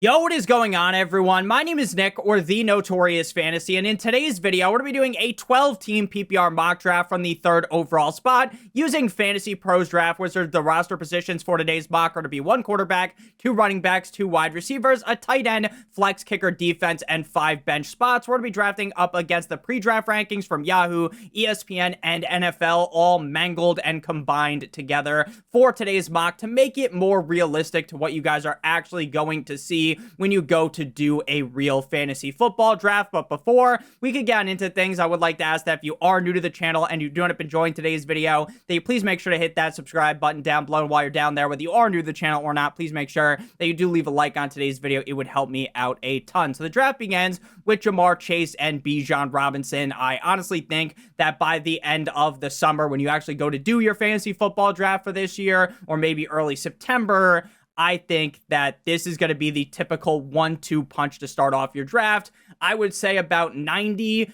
Yo, what is going on, everyone? My name is Nick, or the Notorious Fantasy, and in today's video, we're going to be doing a 12-team PPR mock draft from the 3rd overall spot using FantasyPros Draft Wizard. The roster positions for today's mock are to be 1 quarterback, 2 running backs, 2 wide receivers, a tight end, flex kicker, defense, and 5 bench spots. We're going to be drafting up against the pre-draft rankings from Yahoo, ESPN, and NFL, all mangled and combined together for today's mock to make it more realistic to what you guys are actually going to see when you go to do a real fantasy football draft. But before we can get into things, I would like to ask that if you are new to the channel and you do end up enjoying today's video, that you please make sure to hit that subscribe button down below. While you're down there, whether you are new to the channel or not, please make sure that you do leave a like on today's video. It would help me out a ton. So the draft begins with Jamar Chase and Bijan Robinson. I honestly think that by the end of the summer, when you actually go to do your fantasy football draft for this year, or maybe early September, I think that this is going to be the typical 1-2 punch to start off your draft. I would say about 90%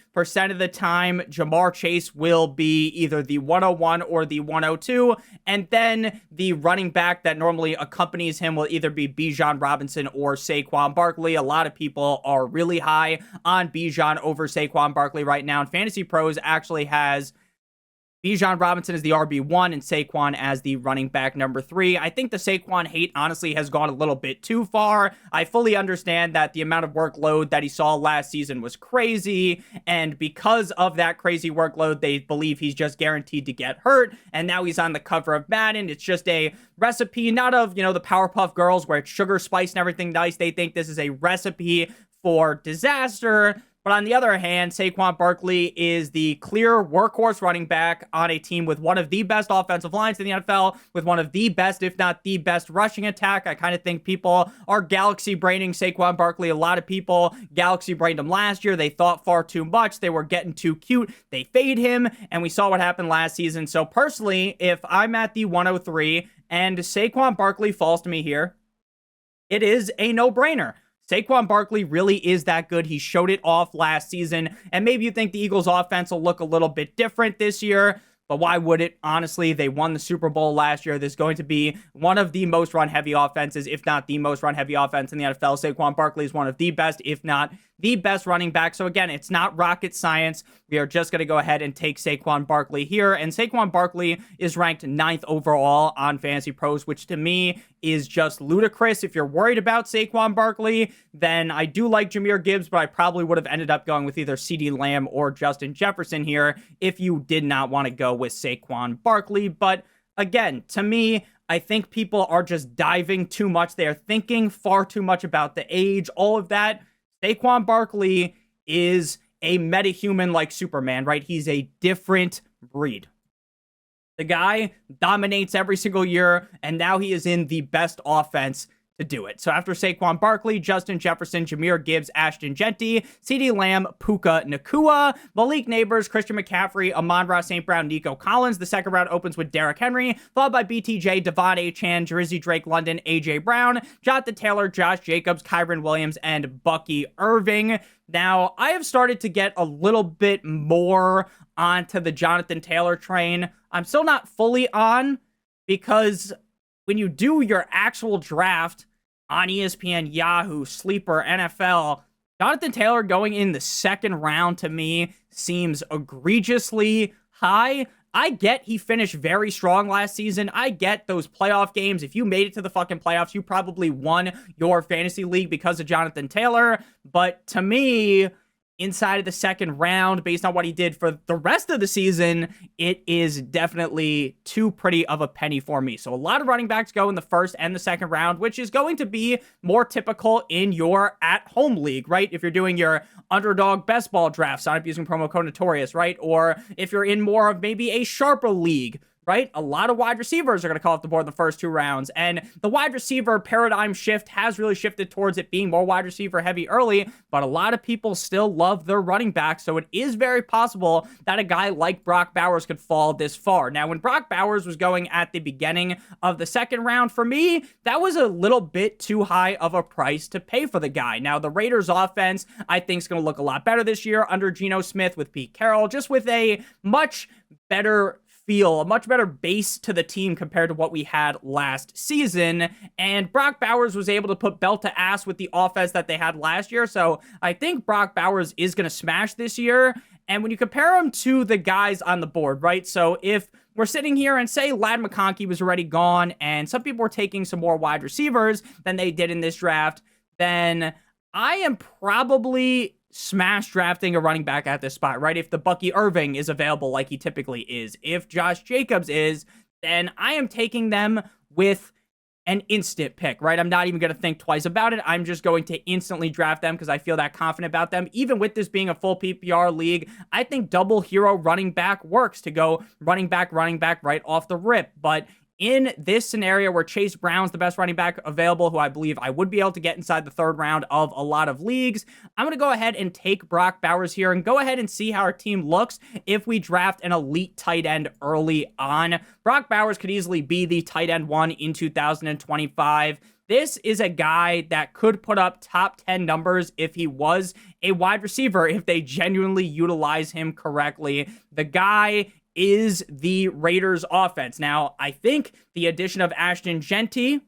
of the time, Jamar Chase will be either the 101 or the 102, and then the running back that normally accompanies him will either be Bijan Robinson or Saquon Barkley. A lot of people are really high on Bijan over Saquon Barkley right now, and Fantasy Pros actually has Bijan Robinson as the RB1 and Saquon as the running back number 3. I think the Saquon hate honestly has gone a little bit too far. I fully understand that the amount of workload that he saw last season was crazy, and because of that crazy workload, they believe he's just guaranteed to get hurt, and now he's on the cover of Madden. It's just a recipe, not of, the Powerpuff Girls where it's sugar, spice, and everything nice. They think this is a recipe for disaster. But on the other hand, Saquon Barkley is the clear workhorse running back on a team with one of the best offensive lines in the NFL, with one of the best, if not the best, rushing attack. I kind of think people are galaxy braining Saquon Barkley. A lot of people galaxy brained him last year. They thought far too much. They were getting too cute. They fade him, and we saw what happened last season. So personally, if I'm at the 103 and Saquon Barkley falls to me here, it is a no-brainer. Saquon Barkley really is that good. He showed it off last season, and maybe you think the Eagles' offense will look a little bit different this year, but why would it? Honestly, they won the Super Bowl last year. There's going to be one of the most run-heavy offenses, if not the most run-heavy offense in the NFL. Saquon Barkley is one of the best, if not the best running back. So again, it's not rocket science. We are just going to go ahead and take Saquon Barkley here. And Saquon Barkley is ranked 9th overall on Fantasy Pros, which to me is just ludicrous. If you're worried about Saquon Barkley, then I do like Jahmyr Gibbs, but I probably would have ended up going with either CeeDee Lamb or Justin Jefferson here if you did not want to go with Saquon Barkley. But again, to me, I think people are just diving too much. They are thinking far too much about the age, all of that. Saquon Barkley is a metahuman like Superman, right? He's a different breed. The guy dominates every single year, and now he is in the best offense to do it. So after Saquon Barkley, Justin Jefferson, Jahmyr Gibbs, Ashton Genty, CeeDee Lamb, Puka Nacua, Malik Neighbors, Christian McCaffrey, Amon-Ra St. Brown, Nico Collins. The second round opens with Derrick Henry, followed by bdge, Devon Achane, Drizzy Drake London, AJ Brown, Jonathan Taylor, Josh Jacobs, Kyron Williams, and Bucky Irving. Now, I have started to get a little bit more onto the Jonathan Taylor train. I'm still not fully on, because when you do your actual draft on ESPN, Yahoo, Sleeper, NFL, Jonathan Taylor going in the 2nd round to me seems egregiously high. I get he finished very strong last season. I get those playoff games. If you made it to the fucking playoffs, you probably won your fantasy league because of Jonathan Taylor. But to me, inside of the 2nd round, based on what he did for the rest of the season, it is definitely too pretty of a penny for me. So a lot of running backs go in the 1st and the 2nd round, which is going to be more typical in your at-home league, right? If you're doing your underdog best ball draft, sign up using promo code Notorious, right? Or if you're in more of maybe a sharper league, right? A lot of wide receivers are going to come off the board in the first 2 rounds. And the wide receiver paradigm shift has really shifted towards it being more wide receiver heavy early, but a lot of people still love their running back. So it is very possible that a guy like Brock Bowers could fall this far. Now, when Brock Bowers was going at the beginning of the 2nd round, for me, that was a little bit too high of a price to pay for the guy. Now, the Raiders offense, I think, is going to look a lot better this year under Geno Smith with Pete Carroll, just with a much better feel, a much better base to the team compared to what we had last season. And Brock Bowers was able to put belt to ass with the offense that they had last year. So I think Brock Bowers is going to smash this year. And when you compare him to the guys on the board, right? So if we're sitting here and say Ladd McConkey was already gone and some people were taking some more wide receivers than they did in this draft, then I am probably smash drafting a running back at this spot, right? If the Bucky Irving is available like he typically is, if Josh Jacobs is, then I am taking them with an instant pick, right? I'm not even going to think twice about it. I'm just going to instantly draft them because I feel that confident about them. Even with this being a full PPR league, I think double hero running back works to go running back right off the rip. But in this scenario where Chase Brown's the best running back available, who I believe I would be able to get inside the third round of a lot of leagues, I'm going to go ahead and take Brock Bowers here and go ahead and see how our team looks if we draft an elite tight end early on. Brock Bowers could easily be the tight end one in 2025. This is a guy that could put up top 10 numbers if he was a wide receiver, if they genuinely utilize him correctly. The guy is the Raiders offense. Now, I think the addition of Ashton Genty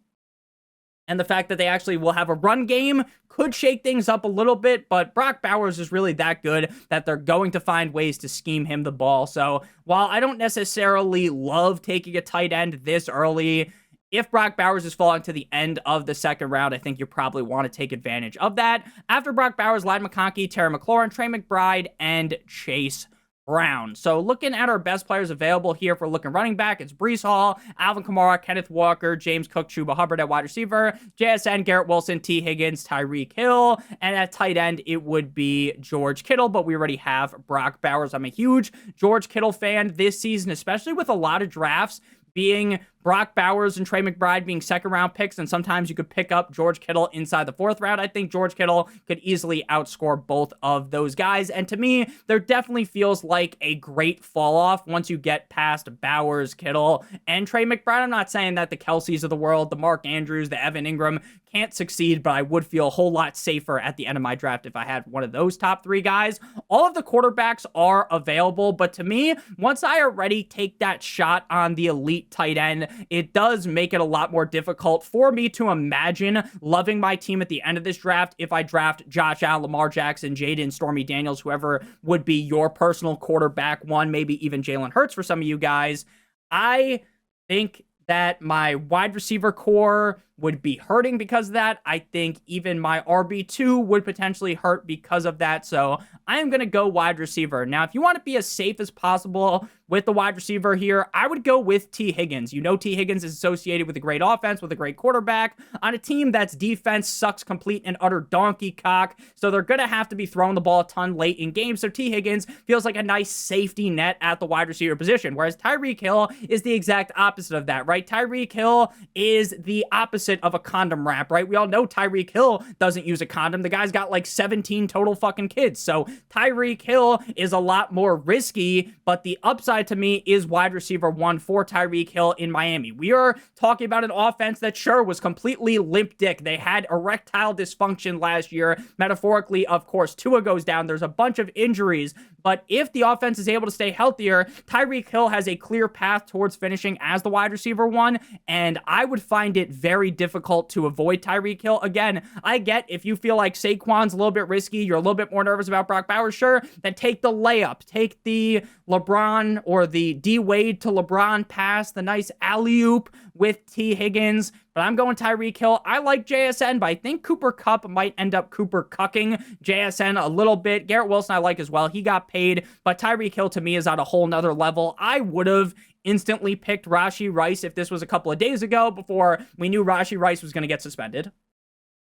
and the fact that they actually will have a run game could shake things up a little bit, but Brock Bowers is really that good that they're going to find ways to scheme him the ball. So while I don't necessarily love taking a tight end this early, if Brock Bowers is falling to the end of the second round, I think you probably want to take advantage of that. After Brock Bowers, Ladd McConkey, Terry McLaurin, Trey McBride, and Chase Brown. So looking at our best players available here, if we're looking running back, it's Breece Hall, Alvin Kamara, Kenneth Walker, James Cook, Chuba Hubbard at wide receiver, JSN, Garrett Wilson, T. Higgins, Tyreek Hill, and at tight end, it would be George Kittle, but we already have Brock Bowers. I'm a huge George Kittle fan this season, especially with a lot of drafts being Brock Bowers and Trey McBride being second-round picks, and sometimes you could pick up George Kittle inside the fourth round. I think George Kittle could easily outscore both of those guys, and to me, there definitely feels like a great fall-off once you get past Bowers, Kittle, and Trey McBride. I'm not saying that the Kelseys of the world, the Mark Andrews, the Evan Ingram can't succeed, but I would feel a whole lot safer at the end of my draft if I had one of those top three guys. All of the quarterbacks are available, but to me, once I already take that shot on the elite tight end, it does make it a lot more difficult for me to imagine loving my team at the end of this draft if I draft Josh Allen, Lamar Jackson, Jaden, Stormy Daniels, whoever would be your personal quarterback one, maybe even Jalen Hurts for some of you guys. I think that my wide receiver core would be hurting because of that. I think even my RB2 would potentially hurt because of that. So I am going to go wide receiver. Now, if you want to be as safe as possible with the wide receiver here, I would go with T. Higgins. You know T. Higgins is associated with a great offense, with a great quarterback, on a team that's defense sucks complete and utter donkey cock. So they're going to have to be throwing the ball a ton late in games. So T. Higgins feels like a nice safety net at the wide receiver position, whereas Tyreek Hill is the exact opposite of that, right? Tyreek Hill is the opposite of a condom wrap, right? We all know Tyreek Hill doesn't use a condom. The guy's got like 17 total fucking kids. So Tyreek Hill is a lot more risky, but the upside to me is wide receiver one for Tyreek Hill in Miami. We are talking about an offense that sure was completely limp dick. They had erectile dysfunction last year. Metaphorically, of course, Tua goes down. There's a bunch of injuries, but if the offense is able to stay healthier, Tyreek Hill has a clear path towards finishing as the wide receiver one, and I would find it very difficult to avoid Tyreek Hill. Again, I get if you feel like Saquon's a little bit risky, you're a little bit more nervous about Brock Bowers, sure, then take the layup, take the LeBron or the D-Wade to LeBron pass, the nice alley-oop with T. Higgins, but I'm going Tyreek Hill. I like JSN, but I think Cooper Kupp might end up Cooper cucking JSN a little bit. Garrett Wilson I like as well. He got paid, but Tyreek Hill to me is on a whole nother level. I would have instantly picked Rashee Rice if this was a couple of days ago before we knew Rashee Rice was going to get suspended.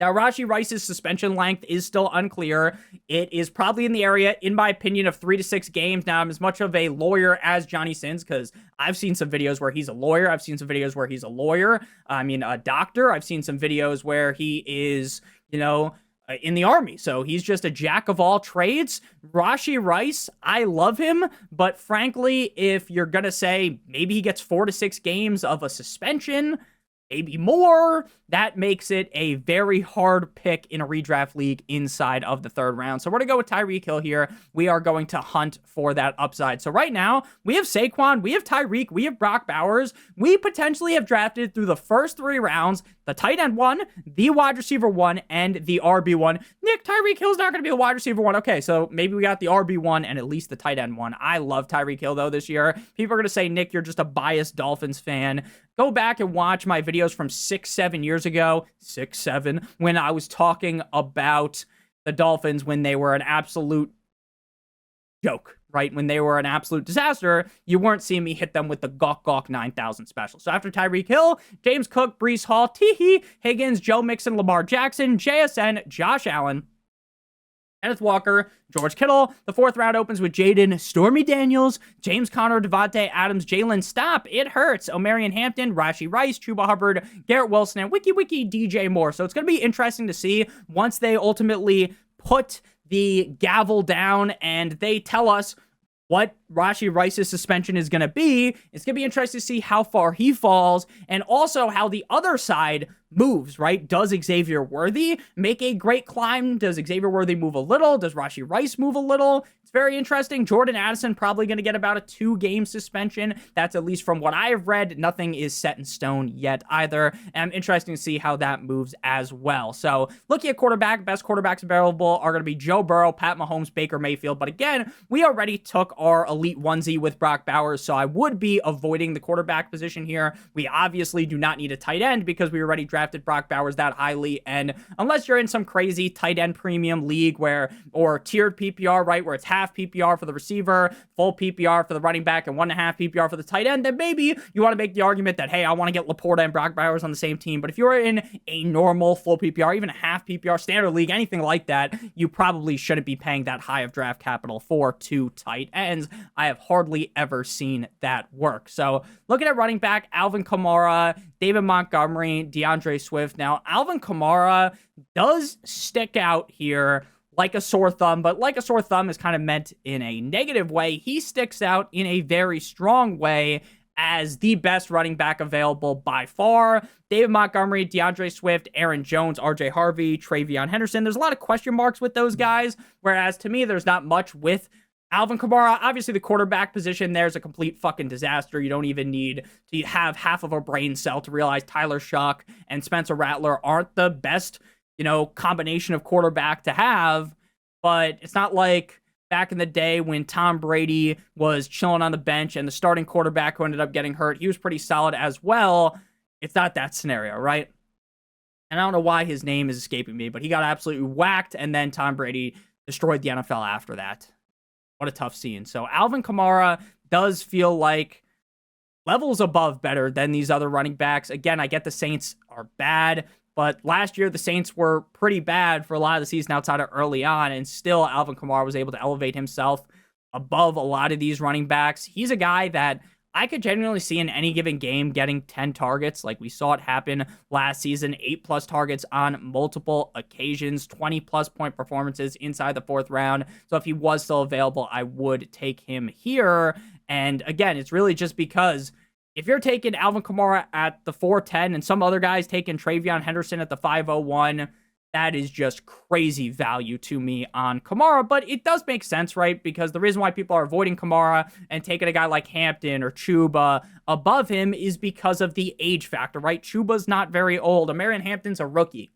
Now, Rashee Rice's suspension length is still unclear. It is probably in the area, in my opinion, of 3 to 6 games. Now, I'm as much of a lawyer as Johnny Sins because I've seen some videos where he's a lawyer. I've seen some videos where he's a doctor. I've seen some videos where he is, in the army. So he's just a jack of all trades. Rashee Rice, I love him, but frankly, if you're going to say maybe he gets 4 to 6 games of a suspension, maybe more. That makes it a very hard pick in a redraft league inside of the 3rd round. So we're going to go with Tyreek Hill here. We are going to hunt for that upside. So right now, we have Saquon, we have Tyreek, we have Brock Bowers. We potentially have drafted through the first 3 rounds the tight end 1, the wide receiver 1, and the RB 1. Nick, Tyreek Hill's not going to be the wide receiver 1. Okay, so maybe we got the RB 1 and at least the tight end 1. I love Tyreek Hill, though, this year. People are going to say, Nick, you're just a biased Dolphins fan. Go back and watch my videos from 6-7 years ago, 6-7, when I was talking about the Dolphins when they were an absolute joke, right? When they were an absolute disaster, you weren't seeing me hit them with the Gawk 9000 special. So after Tyreek Hill, James Cook, Breece Hall, Tee Higgins, Joe Mixon, Lamar Jackson, JSN, Josh Allen, Kenneth Walker, George Kittle. The 4th round opens with Jaden Stormy Daniels, James Conner, Devontae Adams, Jalen Stop, It Hurts, Omarion Hampton, Rashee Rice, Chuba Hubbard, Garrett Wilson, and Wiki DJ Moore. So it's going to be interesting to see once they ultimately put the gavel down and they tell us what Rashee Rice's suspension is going to be. It's going to be interesting to see how far he falls and also how the other side moves, right? Does Xavier Worthy make a great climb? Does Xavier Worthy move a little? Does Rashee Rice move a little? It's very interesting. Jordan Addison probably going to get about a 2-game suspension. That's at least from what I have read. Nothing is set in stone yet either. And interesting to see how that moves as well. So looking at quarterback, best quarterbacks available are going to be Joe Burrow, Pat Mahomes, Baker Mayfield. But again, we already took our elite onesie with Brock Bowers, so I would be avoiding the quarterback position here. We obviously do not need a tight end because we already drafted Brock Bowers that highly. And unless you're in some crazy tight end premium league or tiered PPR, right, where it's half PPR for the receiver, full PPR for the running back, and 1.5 PPR for the tight end, then maybe you want to make the argument that, hey, I want to get Laporta and Brock Bowers on the same team. But if you're in a normal full PPR, even a half PPR, standard league, anything like that, you probably shouldn't be paying that high of draft capital for 2 tight ends. I have hardly ever seen that work. So looking at running back, Alvin Kamara, David Montgomery, DeAndre Swift. Now, Alvin Kamara does stick out here like a sore thumb, but like a sore thumb is kind of meant in a negative way. He sticks out in a very strong way as the best running back available by far. David Montgomery, DeAndre Swift, Aaron Jones, RJ Harvey, Travion Henderson. There's a lot of question marks with those guys, whereas to me, there's not much with Alvin Kamara. Obviously, the quarterback position there's a complete fucking disaster. You don't even need to have half of a brain cell to realize Tyler Shuck and Spencer Rattler aren't the best, combination of quarterback to have. But it's not like back in the day when Tom Brady was chilling on the bench and the starting quarterback who ended up getting hurt, he was pretty solid as well. It's not that scenario, right? And I don't know why his name is escaping me, but he got absolutely whacked, and then Tom Brady destroyed the NFL after that. What a tough scene. So Alvin Kamara does feel like levels above better than these other running backs. Again, I get the Saints are bad, but last year the Saints were pretty bad for a lot of the season outside of early on, and still Alvin Kamara was able to elevate himself above a lot of these running backs. He's a guy that I could genuinely see in any given game getting 10 targets like we saw it happen last season, 8+ targets on multiple occasions, 20+ point performances inside the 4th round. So if he was still available, I would take him here. And again, it's really just because if you're taking Alvin Kamara at the 410 and some other guys taking Travion Henderson at the 501, that is just crazy value to me on Kamara. But it does make sense, right? Because the reason why people are avoiding Kamara and taking a guy like Hampton or Chuba above him is because of the age factor, right? Chuba's not very old. Omarion Hampton's a rookie.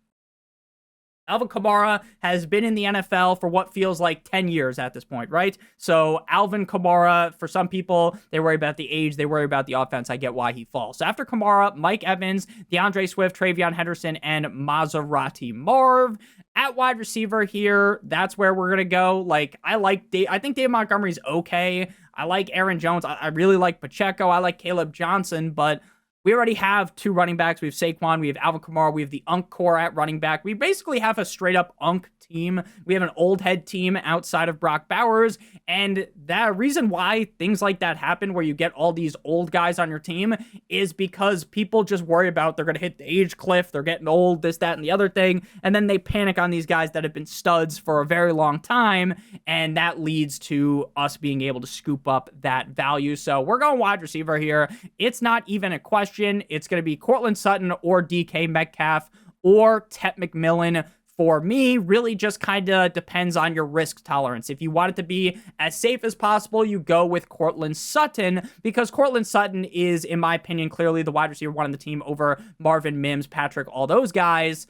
Alvin Kamara has been in the NFL for what feels like 10 years at this point, right? So Alvin Kamara, for some people, they worry about the age, they worry about the offense. I get why he falls. So after Kamara, Mike Evans, DeAndre Swift, Travion Henderson, and Maserati Marv. At wide receiver here, that's where we're going to go. I think Dave Montgomery's okay. I like Aaron Jones. I really like Pacheco. I like Caleb Johnson, but we already have 2 running backs. We have Saquon, we have Alvin Kamara, we have the Unk core at running back. We basically have a straight-up Unk team. We have an old head team outside of Brock Bowers, and the reason why things like that happen, where you get all these old guys on your team, is because people just worry about they're going to hit the age cliff, they're getting old, this, that, and the other thing, and then they panic on these guys that have been studs for a very long time, and that leads to us being able to scoop up that value. So we're going wide receiver here. It's not even a question. question, it's going to be Courtland Sutton or DK Metcalf or Tet McMillan. For me, really just kind of depends on your risk tolerance. If you want it to be as safe as possible, you go with Courtland Sutton, because Courtland Sutton is, in my opinion, clearly the wide receiver one on the team over Marvin Mims, Patrick, all those guys.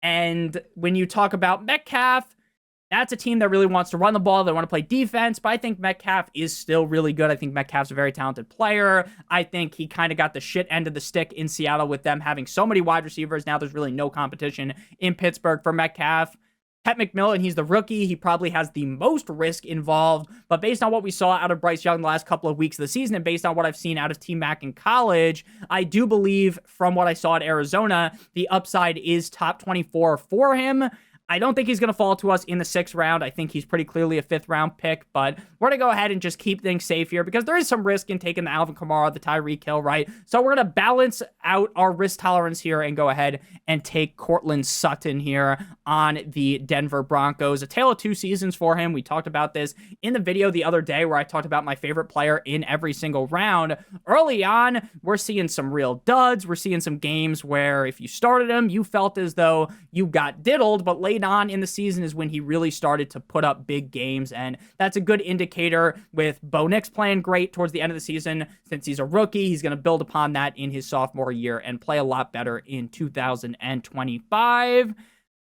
And when you talk about Metcalf, that's a team that really wants to run the ball. They want to play defense, but I think Metcalf is still really good. I think Metcalf's a very talented player. I think he kind of got the shit end of the stick in Seattle with them having so many wide receivers. Now there's really no competition in Pittsburgh for Metcalf. Tet McMillan, he's the rookie. He probably has the most risk involved, but based on what we saw out of Bryce Young the last couple of weeks of the season, and based on what I've seen out of T-Mac in college, I do believe from what I saw at Arizona, the upside is top 24 for him. I don't think he's going to fall to us in the 6th round. I think he's pretty clearly a 5th round pick, but we're going to go ahead and just keep things safe here because there is some risk in taking the Alvin Kamara, the Tyreek Hill, right? So we're going to balance out our risk tolerance here and go ahead and take Courtland Sutton here on the Denver Broncos. A tale of 2 seasons for him. We talked about this in the video the other day where I talked about my favorite player in every single round. Early on, we're seeing some real duds. We're seeing some games where if you started him, you felt as though you got diddled, but late on in the season is when he really started to put up big games, and that's a good indicator with Bo Nix playing great towards the end of the season. Since he's a rookie, he's going to build upon that in his sophomore year and play a lot better in 2025.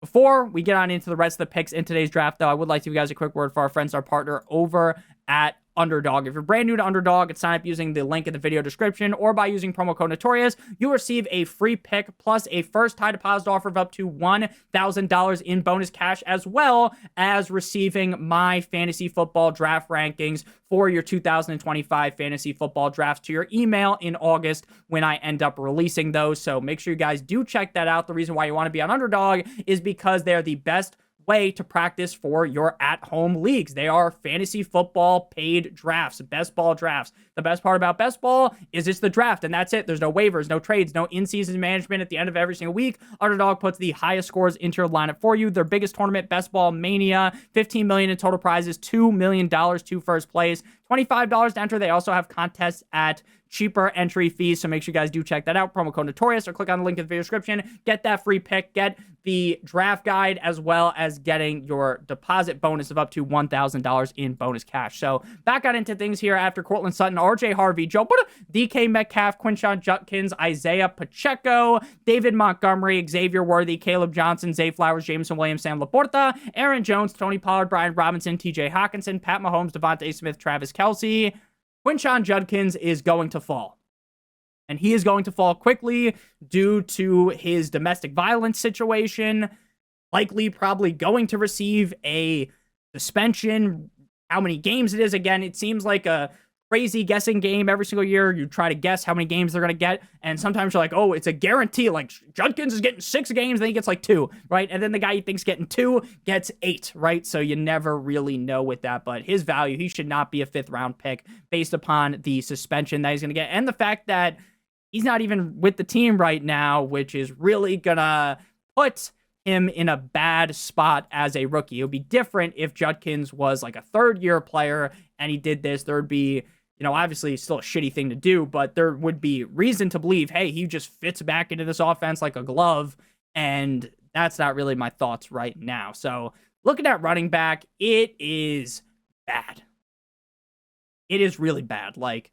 Before we get on into the rest of the picks in today's draft, though, I would like to give you guys a quick word for our friends, our partner over at Underdog. If you're brand new to Underdog and sign up using the link in the video description or by using promo code Notorious, you'll receive a free pick plus a first time deposit offer of up to $1,000 in bonus cash, as well as receiving my fantasy football draft rankings for your 2025 fantasy football drafts to your email in August when I end up releasing those. So make sure you guys do check that out. The reason why you want to be on Underdog is because they're the best way to practice for your at-home leagues. They are fantasy football paid drafts, best ball drafts. The best part about best ball is it's the draft, and that's it. There's no waivers, no trades, no in-season management at the end of every single week. Underdog puts the highest scores into your lineup for you. Their biggest tournament, Best Ball Mania, $15 million in total prizes, $2 million to first place, $25 to enter. They also have contests at cheaper entry fees, so make sure you guys do check that out. Promo code Notorious, or click on the link in the video description. Get that free pick, get the draft guide, as well as getting your deposit bonus of up to $1,000 in bonus cash. So back on into things here after Courtland Sutton, RJ Harvey, Joe Buddha, DK Metcalf, Quinshon Judkins, Isaiah Pacheco, David Montgomery, Xavier Worthy, Caleb Johnson, Zay Flowers, Jameson Williams, Sam Laporta, Aaron Jones, Tony Pollard, Brian Robinson, TJ Hawkinson, Pat Mahomes, Devontae Smith, Travis Kelce. Quinshon Judkins is going to fall. And he is going to fall quickly due to his domestic violence situation. Likely probably going to receive a suspension. How many games it is, again, it seems like a crazy guessing game every single year. You try to guess how many games they're going to get, and sometimes you're like, oh, it's a guarantee. Like, Judkins is getting 6 games, then he gets like 2, right? And then the guy you think's getting 2 gets 8, right? So you never really know with that, but his value, he should not be a 5th round pick based upon the suspension that he's going to get, and the fact that he's not even with the team right now, which is really going to put him in a bad spot as a rookie. It would be different if Judkins was like a 3rd-year player and he did this. There would be, you know, obviously still a shitty thing to do, but there would be reason to believe, hey, he just fits back into this offense like a glove, and that's not really my thoughts right now. So looking at running back, it is bad. It is really bad. Like,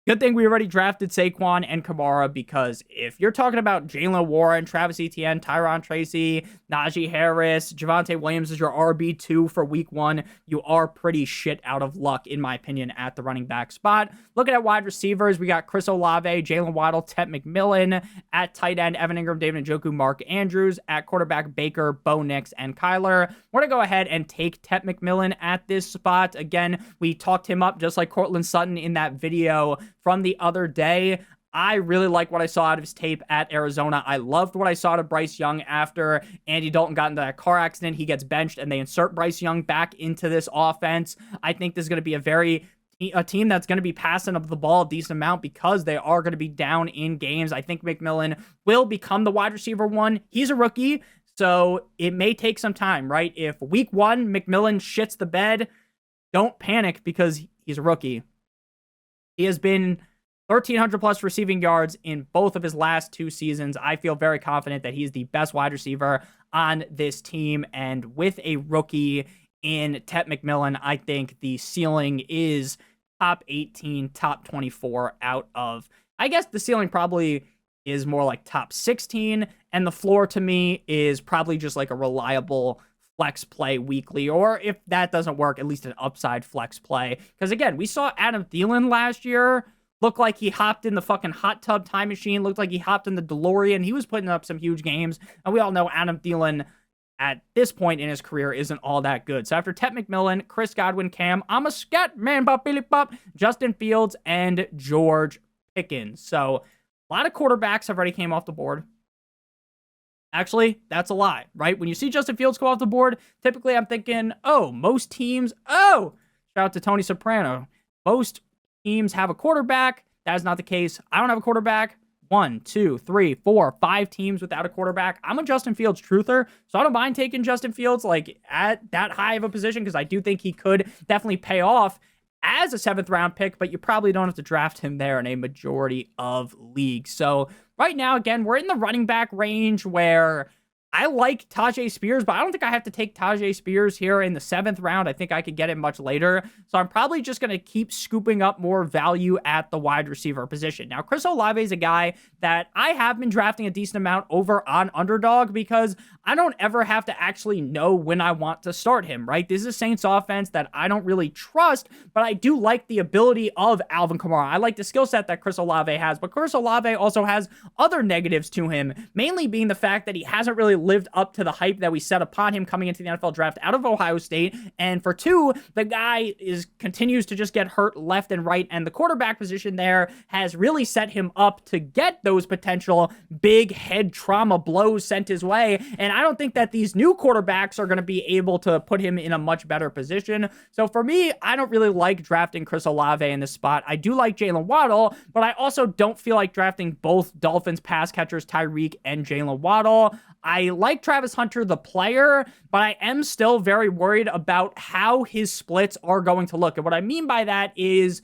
good thing we already drafted Saquon and Kamara, because if you're talking about Jalen Warren, Travis Etienne, Tyron Tracy, Najee Harris, Javonte Williams is your RB2 for week 1, you are pretty shit out of luck, in my opinion, at the running back spot. Looking at wide receivers, we got Chris Olave, Jalen Waddle, Tet McMillan. At tight end, Evan Ingram, David Njoku, Mark Andrews. At quarterback, Baker, Bo Nix, and Kyler. We're going to go ahead and take Tet McMillan at this spot. Again, we talked him up just like Courtland Sutton in that video from the other day. I really like what I saw out of his tape at Arizona. I loved what I saw out of Bryce Young after Andy Dalton got into that car accident. He gets benched and they insert Bryce Young back into this offense. I think this is going to be a team that's going to be passing up the ball a decent amount because they are going to be down in games. I think McMillan will become the wide receiver 1. He's a rookie, so it may take some time, right? If week 1 McMillan shits the bed, don't panic because he's a rookie. He has been 1,300 plus receiving yards in both of his last 2 seasons. I feel very confident that he's the best wide receiver on this team. And with a rookie in Tet McMillan, I think the ceiling is top 18, top 24 out of, I guess the ceiling probably is more like top 16. And the floor to me is probably just like a reliable flex play weekly, or if that doesn't work, at least an upside flex play. Because again, we saw Adam Thielen last year look like he hopped in the fucking hot tub time machine, looked like he hopped in the DeLorean. He was putting up some huge games, and we all know Adam Thielen at this point in his career isn't all that good. So after Tet McMillan, Chris Godwin, Cam, I'm a scat man, bop, billy, bop, Justin Fields, and George Pickens. So a lot of quarterbacks have already came off the board. Actually, that's a lie, right? When you see Justin Fields go off the board, typically I'm thinking, oh, most teams, shout out to Tony Soprano. Most teams have a quarterback. That is not the case. I don't have a quarterback. 1, 2, 3, 4, 5 teams without a quarterback. I'm a Justin Fields truther, so I don't mind taking Justin Fields like at that high of a position because I do think he could definitely pay off as a 7th round pick, but you probably don't have to draft him there in a majority of leagues. So right now, again, we're in the running back range where I like Tajay Spears, but I don't think I have to take Tajay Spears here in the 7th round. I think I could get it much later. So I'm probably just going to keep scooping up more value at the wide receiver position. Now, Chris Olave is a guy that I have been drafting a decent amount over on Underdog because I don't ever have to actually know when I want to start him, right? This is a Saints offense that I don't really trust, but I do like the ability of Alvin Kamara. I like the skill set that Chris Olave has, but Chris Olave also has other negatives to him, mainly being the fact that he hasn't really lived up to the hype that we set upon him coming into the NFL draft out of Ohio State. And for 2, the guy continues to just get hurt left and right, and the quarterback position there has really set him up to get those potential big head trauma blows sent his way. And I don't think that these new quarterbacks are going to be able to put him in a much better position. So for me, I don't really like drafting Chris Olave in this spot. I do like Jalen Waddle, but I also don't feel like drafting both Dolphins pass catchers, Tyreek and Jalen Waddle. I like Travis Hunter, the player, but I am still very worried about how his splits are going to look. And what I mean by that is,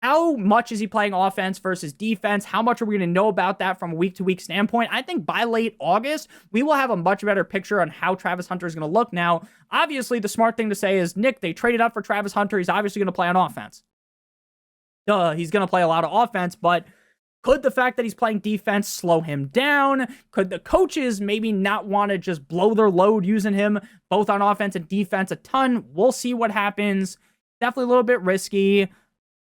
how much is he playing offense versus defense? How much are we going to know about that from a week-to-week standpoint? I think by late August, we will have a much better picture on how Travis Hunter is going to look. Now, obviously, the smart thing to say is, Nick, they traded up for Travis Hunter. He's obviously going to play on offense. He's going to play a lot of offense, but could the fact that he's playing defense slow him down? Could the coaches maybe not want to just blow their load using him both on offense and defense a ton? We'll see what happens. Definitely a little bit risky.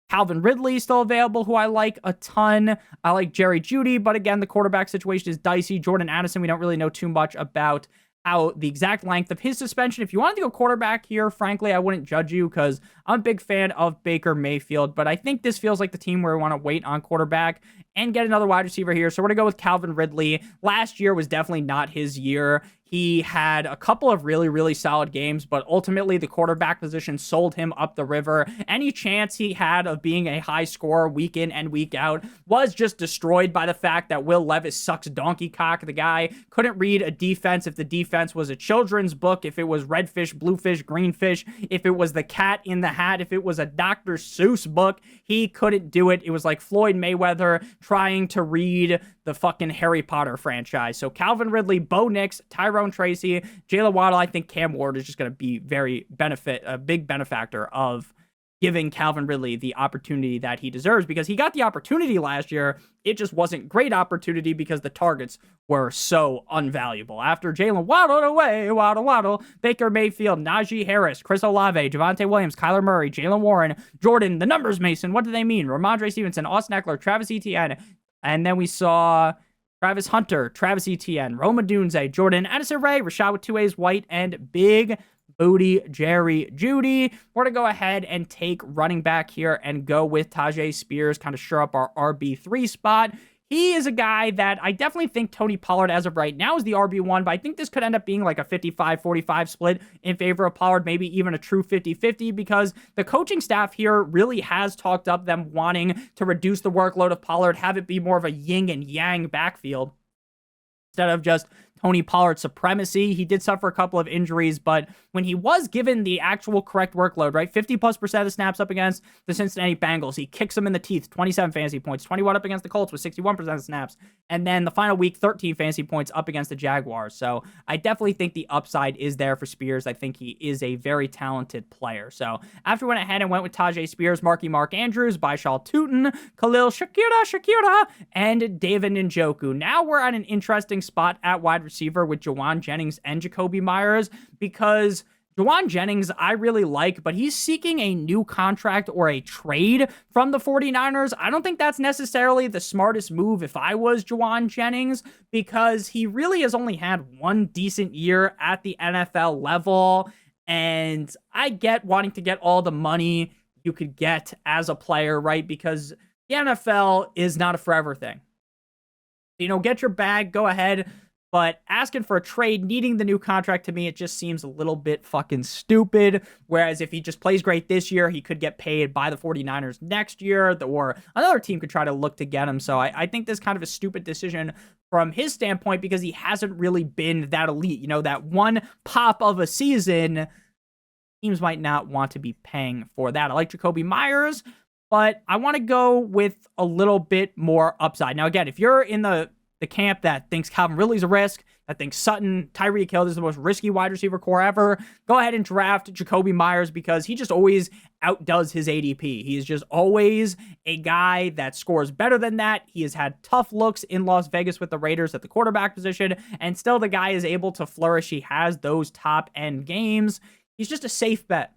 Calvin Ridley still available, who I like a ton. I like Jerry Jeudy, but again, the quarterback situation is dicey. Jordan Addison, we don't really know too much about how the exact length of his suspension. If you wanted to go quarterback here, frankly, I wouldn't judge you because I'm a big fan of Baker Mayfield, but I think this feels like the team where we want to wait on quarterback and get another wide receiver here. So we're going to go with Calvin Ridley. Last year was definitely not his year. He had a couple of really, really solid games, but ultimately the quarterback position sold him up the river. Any chance he had of being a high scorer week in and week out was just destroyed by the fact that Will Levis sucks donkey cock. The guy couldn't read a defense if the defense was a children's book, if it was red fish, blue fish, green fish, if it was the cat in the hat, if it was a Dr. Seuss book, he couldn't do it. It was like Floyd Mayweather trying to read the fucking Harry Potter franchise. So Calvin Ridley, Bo Nix, Tyrone Tracy, Jalen Waddle. I think Cam Ward is just going to be a big benefactor of giving Calvin Ridley the opportunity that he deserves, because he got the opportunity last year. It just wasn't great opportunity because the targets were so unvaluable. After Jalen Waddle away, Waddle, Baker Mayfield, Najee Harris, Chris Olave, Javonte Williams, Kyler Murray, Jalen Warren, Jordan, the numbers Mason, what do they mean? Ramondre Stevenson, Austin Eckler, Travis Etienne, and then we saw Travis Hunter, Travis Etienne, Roma Dunze, Jordan Addison Ray, Rashad with 2 A's, White, and Big Booty Jerry Jeudy. We're going to go ahead and take running back here and go with Tajay Spears, kind of shore up our RB3 spot. He is a guy that I definitely think Tony Pollard as of right now is the RB1, but I think this could end up being like a 55-45 split in favor of Pollard, maybe even a true 50-50, because the coaching staff here really has talked up them wanting to reduce the workload of Pollard, have it be more of a yin and yang backfield, instead of just Tony Pollard supremacy. He did suffer a couple of injuries, but when he was given the actual correct workload, right, 50+% of the snaps up against the Cincinnati Bengals, he kicks them in the teeth, 27 fantasy points, 21 up against the Colts with 61% of the snaps, and then the final week, 13 fantasy points up against the Jaguars. So I definitely think the upside is there for Spears. I think he is a very talented player. So after we went ahead and went with Tajay Spears, Mark Andrews, Baishal Tootin, Khalil Shakira, and David Njoku. Now we're at an interesting spot at wide receiver with Jauan Jennings and Jakobi Meyers, because Jauan Jennings I really like, but he's seeking a new contract or a trade from the 49ers. I don't think that's necessarily the smartest move if I was Jauan Jennings, because he really has only had one decent year at the NFL level, and I get wanting to get all the money you could get as a player, right? Because the NFL is not a forever thing. You know, get your bag, go ahead. But asking for a trade, needing the new contract, to me, it just seems a little bit fucking stupid. Whereas if he just plays great this year, he could get paid by the 49ers next year, or another team could try to look to get him. So I think this is kind of a stupid decision from his standpoint, because he hasn't really been that elite. You know, that one pop of a season, teams might not want to be paying for that. I like Jakobi Meyers, but I want to go with a little bit more upside. Now, again, if you're in the camp that thinks Calvin Ridley's a risk, that thinks Sutton, Tyreek Hill is the most risky wide receiver core ever, go ahead and draft Jakobi Meyers, because he just always outdoes his ADP. He is just always a guy that scores better than that. He has had tough looks in Las Vegas with the Raiders at the quarterback position, and still the guy is able to flourish. He has those top-end games. He's just a safe bet.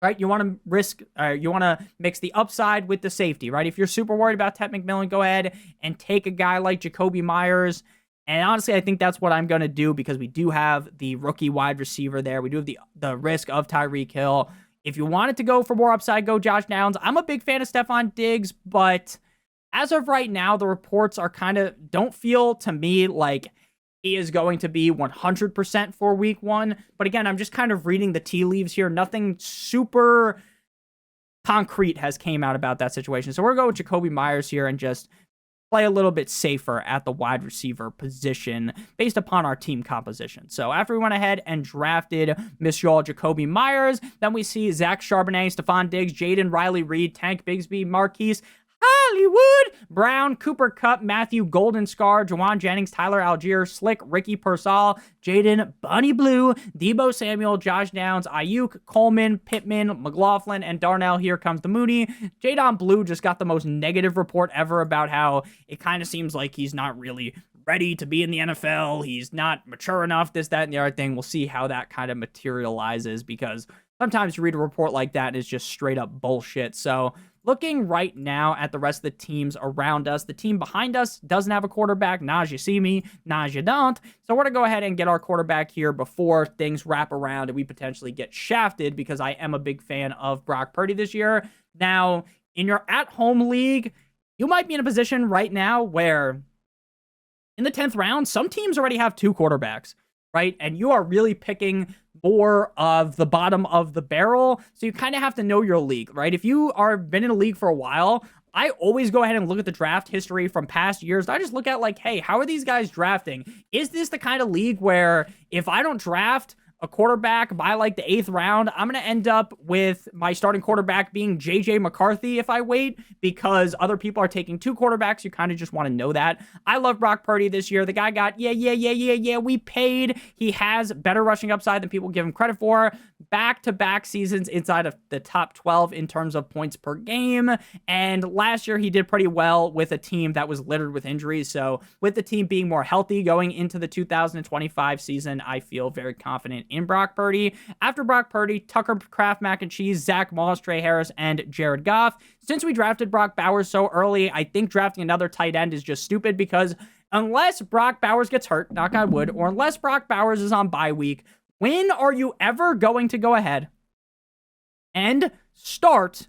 Right? You want to mix the upside with the safety, right? If you're super worried about Ted McMillan, go ahead and take a guy like Jakobi Meyers. And honestly, I think that's what I'm going to do, because we do have the rookie wide receiver there. We do have the risk of Tyreek Hill. If you wanted to go for more upside, go Josh Downs. I'm a big fan of Stephon Diggs, but as of right now, the reports are don't feel to me like he is going to be 100% for week one. But again, I'm just kind of reading the tea leaves here. Nothing super concrete has came out about that situation. So we're going to go with Jakobi Meyers here and just play a little bit safer at the wide receiver position based upon our team composition. So after we went ahead and drafted Monsieur Jakobi Meyers, then we see Zach Charbonnet, Stephon Diggs, Jaden Riley Reed, Tank Bigsby, Marquise Hollywood Brown, Cooper Kupp, Matthew Golden Scar, Jauan Jennings, Tyler Algier, Slick, Ricky Pearsall, Jaden Bunny Blue, Debo Samuel, Josh Downs, Ayuk, Coleman, Pittman, McLaughlin, and Darnell. Here comes the Mooney. Jadon Blue just got the most negative report ever about how it kind of seems like he's not really ready to be in the NFL. He's not mature enough, this, that, and the other thing. We'll see how that kind of materializes, because sometimes you read a report like that and it's just straight up bullshit. So looking right now at the rest of the teams around us, the team behind us doesn't have a quarterback. Najee see me, Najee don't. So we're going to go ahead and get our quarterback here before things wrap around and we potentially get shafted, because I am a big fan of Brock Purdy this year. Now, in your at-home league, you might be in a position right now where in the 10th round, some teams already have two quarterbacks, right? And you are really picking more of the bottom of the barrel. So you kind of have to know your league, right? If you are been in a league for a while, I always go ahead and look at the draft history from past years. I just look at like, hey, how are these guys drafting? Is this the kind of league where if I don't draft a quarterback by like the 8th round, I'm going to end up with my starting quarterback being JJ McCarthy if I wait, because other people are taking two quarterbacks? You kind of just want to know that. I love Brock Purdy this year. The guy got, we paid. He has better rushing upside than people give him credit for. Back-to-back seasons inside of the top 12 in terms of points per game. And last year he did pretty well with a team that was littered with injuries. So with the team being more healthy going into the 2025 season, I feel very confident in Brock Purdy. After Brock Purdy, Tucker Kraft Mac and Cheese, Zach Moss, Trey Harris, and Jared Goff. Since we drafted Brock Bowers so early, I think drafting another tight end is just stupid, because unless Brock Bowers gets hurt, knock on wood, or unless Brock Bowers is on bye week, when are you ever going to go ahead and start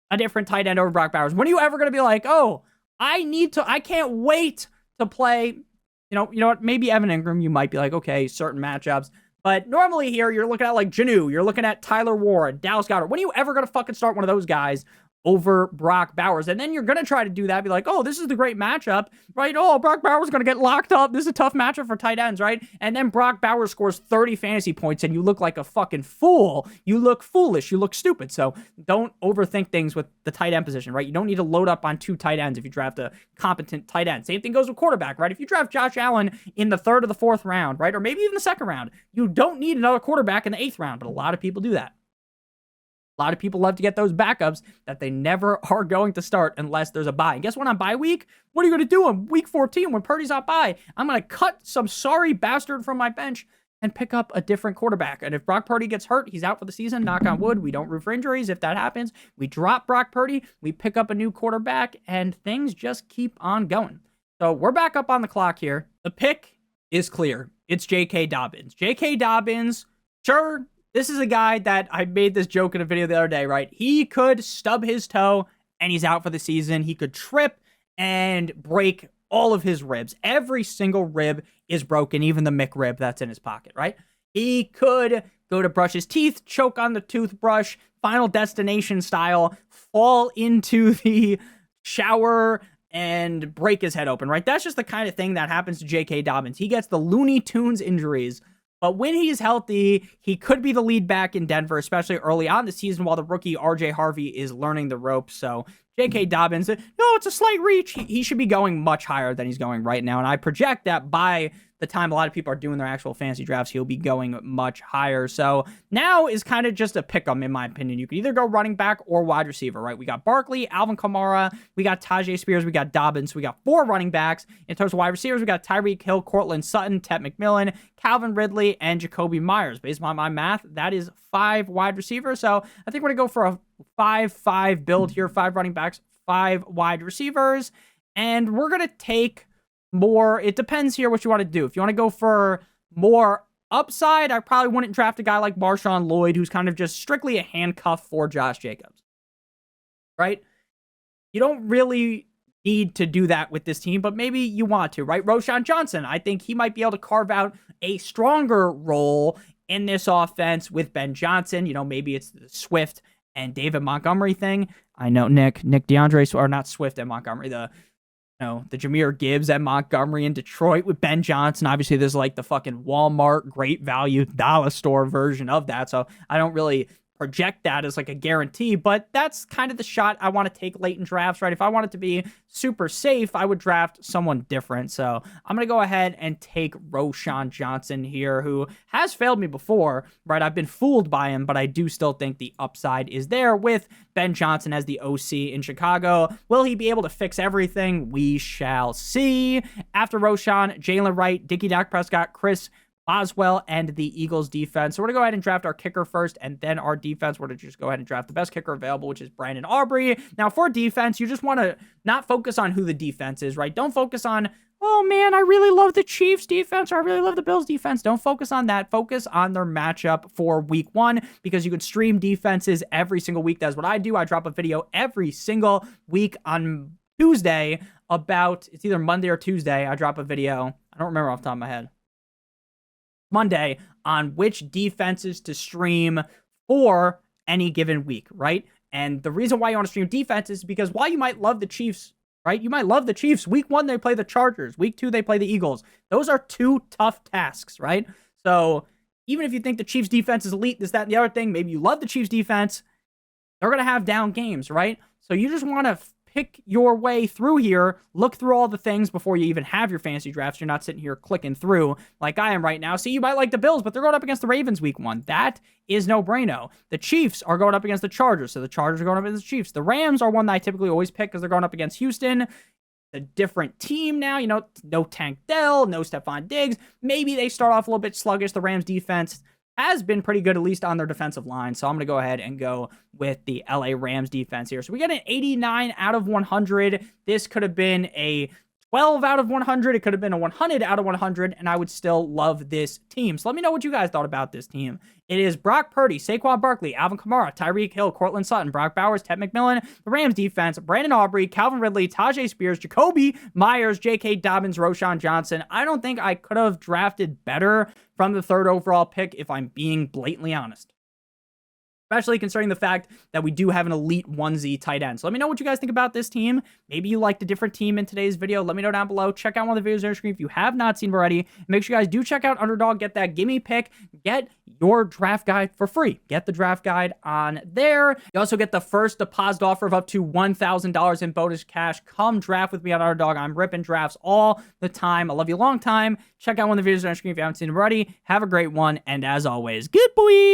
a different tight end over Brock Bowers? When are you ever going to be like, oh, I can't wait to play, you know what, maybe Evan Ingram, you might be like, okay, certain matchups. But normally here, you're looking at like Janu, you're looking at Tyler Warren, Dallas Goedert. When are you ever going to fucking start one of those guys over Brock Bowers. And then you're going to try to do that, be like, oh, this is the great matchup, right? Oh, Brock Bowers is going to get locked up. This is a tough matchup for tight ends, right? And then Brock Bowers scores 30 fantasy points and you look like a fucking fool. You look foolish. You look stupid. So don't overthink things with the tight end position, right? You don't need to load up on 2 tight ends if you draft a competent tight end. Same thing goes with quarterback, right? If you draft Josh Allen in the 3rd or the 4th round, right? Or maybe even the 2nd round, you don't need another quarterback in the 8th round, but a lot of people do that. A lot of people love to get those backups that they never are going to start unless there's a bye. And guess what? On bye week, what are you going to do on week 14 when Purdy's on bye? I'm going to cut some sorry bastard from my bench and pick up a different quarterback. And if Brock Purdy gets hurt, he's out for the season. Knock on wood. We don't root for injuries. If that happens, we drop Brock Purdy, we pick up a new quarterback, and things just keep on going. So we're back up on the clock here. The pick is clear. It's J.K. Dobbins. J.K. Dobbins, sure, this is a guy that I made this joke in a video the other day, right? He could stub his toe and he's out for the season. He could trip and break all of his ribs. Every single rib is broken, even the McRib that's in his pocket, right? He could go to brush his teeth, choke on the toothbrush, Final Destination style, fall into the shower and break his head open, right? That's just the kind of thing that happens to J.K. Dobbins. He gets the Looney Tunes injuries. But when he's healthy, he could be the lead back in Denver, especially early on in the season while the rookie RJ Harvey is learning the ropes. So J.K. Dobbins, no, it's a slight reach. He should be going much higher than he's going right now. And I project that by the time a lot of people are doing their actual fantasy drafts, he'll be going much higher. So now is kind of just a pick 'em, in my opinion. You could either go running back or wide receiver, right? We got Barkley, Alvin Kamara, we got Tajay Spears, we got Dobbins. We got 4 running backs. In terms of wide receivers, we got Tyreek Hill, Cortland Sutton, Ted McMillan, Calvin Ridley, and Jacoby Myers. Based on my math, that is 5 wide receivers. So I think we're going to go for a 5-5 build here. 5 running backs, 5 wide receivers. And we're going to take more. It depends here what you want to do. If you want to go for more upside, I probably wouldn't draft a guy like Marshawn Lloyd, who's kind of just strictly a handcuff for Josh Jacobs, right? You don't really need to do that with this team, but maybe you want to, right? Roschon Johnson, I think he might be able to carve out a stronger role in this offense with Ben Johnson. You know, maybe it's the Swift and David Montgomery thing. I know Nick DeAndre, or not Swift and Montgomery, the Jahmyr Gibbs at Montgomery in Detroit with Ben Johnson. Obviously, there's like the fucking Walmart great value dollar store version of that. So I don't really project that as like a guarantee, but that's kind of the shot I want to take late in drafts, right? If I want it to be super safe, I would draft someone different. So I'm going to go ahead and take Roschon Johnson here, who has failed me before, right? I've been fooled by him, but I do still think the upside is there with Ben Johnson as the OC in Chicago. Will he be able to fix everything? We shall see. After Roschon, Jalen Wright, Dickie Dak Prescott, Chris Boswell, and the Eagles defense. So we're going to go ahead and draft our kicker first, and then our defense. We're going to just go ahead and draft the best kicker available, which is Brandon Aubrey. Now, for defense, you just want to not focus on who the defense is, right? Don't focus on, oh man, I really love the Chiefs defense, or I really love the Bills defense. Don't focus on that. Focus on their matchup for week 1, because you can stream defenses every single week. That's what I do. I drop a video every single week on Tuesday about, it's either Monday or Tuesday. I drop a video. I don't remember off the top of my head. Monday on which defenses to stream for any given week, right? And the reason why you want to stream defense is because while you might love the Chiefs, right? You might love the Chiefs. Week 1, they play the Chargers. Week 2, they play the Eagles. Those are 2 tough tasks, right? So even if you think the Chiefs defense is elite, this, that, and the other thing, maybe you love the Chiefs defense, they're going to have down games, right? So you just want to pick your way through here, look through all the things before you even have your fantasy drafts. You're not sitting here clicking through like I am right now. See, you might like the Bills, but they're going up against the Ravens week 1. That is no brainer. The Chiefs are going up against the Chargers, so the Chargers are going up against the Chiefs. The Rams are one that I typically always pick because they're going up against Houston. A different team now, you know, no Tank Dell, no Stephon Diggs. Maybe they start off a little bit sluggish. The Rams defense has been pretty good, at least on their defensive line. So I'm going to go ahead and go with the LA Rams defense here. So we got an 89 out of 100. This could have been a 12 out of 100. It could have been a 100 out of 100, and I would still love this team. So let me know what you guys thought about this team. It is Brock Purdy, Saquon Barkley, Alvin Kamara, Tyreek Hill, Cortland Sutton, Brock Bowers, Ted McMillan, the Rams defense, Brandon Aubrey, Calvin Ridley, Tajay Spears, Jacoby Myers, J.K. Dobbins, Roschon Johnson. I don't think I could have drafted better from the 3rd overall pick, if I'm being blatantly honest. especially considering the fact that we do have an elite 1Z tight end. So let me know what you guys think about this team. Maybe you liked a different team in today's video. Let me know down below. Check out one of the videos on your screen if you have not seen already. Make sure you guys do check out Underdog. Get that gimme pick. Get your draft guide for free. Get the draft guide on there. You also get the first deposit offer of up to $1,000 in bonus cash. Come draft with me on Underdog. I'm ripping drafts all the time. I love you a long time. Check out one of the videos on your screen if you haven't seen them already. Have a great one. And as always, good boy.